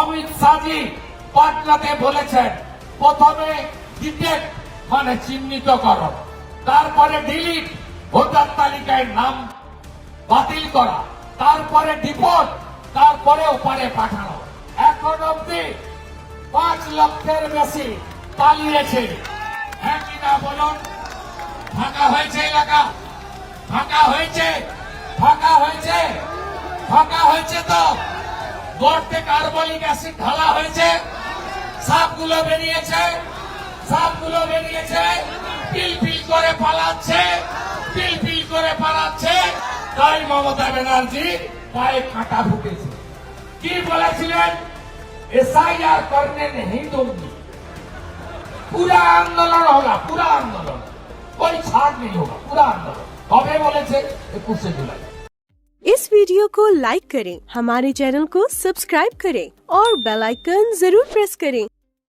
অমিত শাহজি পাটনাতে বলেছেন প্রথমে ডিটেক্ট মানে চিহ্নিতকরণ, তারপরে ডিলিট ভোটার তালিকায় নাম বাতিল করা, তারপরে ডিপোর্ট, তারপরে ওপারে পাঠানো। এখন অব্দি 5 লক্ষের বেশি পালিয়েছে। হ্যাঁ কিনা বলুন? ফাঁকা হয়েছে এলাকা, ফাঁকা হয়েছে, ফাঁকা হয়েছে, ফাঁকা হয়েছে। তো গর্তে কার্বলিক অ্যাসিড ঢালা হয়েছে, সাপগুলো বেরিয়েছে, সাপগুলো বেরিয়েছে, পিল পিল করে পালাচ্ছে, পিল পিল করে পালাচ্ছে। তাই মমতা ব্যানার্জি পায়ে কাঁটা ঢুকেছে। কি বলেছিলেন? एसआईआर करने नहीं दूंगी, पूरा आंदोलन होगा, पूरा आंदोलन, कोई छाड़ नहीं होगा, पूरा आंदोलन। कबे बोलेছে? 21 जुलाई। इस वीडियो को लाइक करें, हमारे चैनल को सब्सक्राइब करें और बेल आइकन जरूर प्रेस करें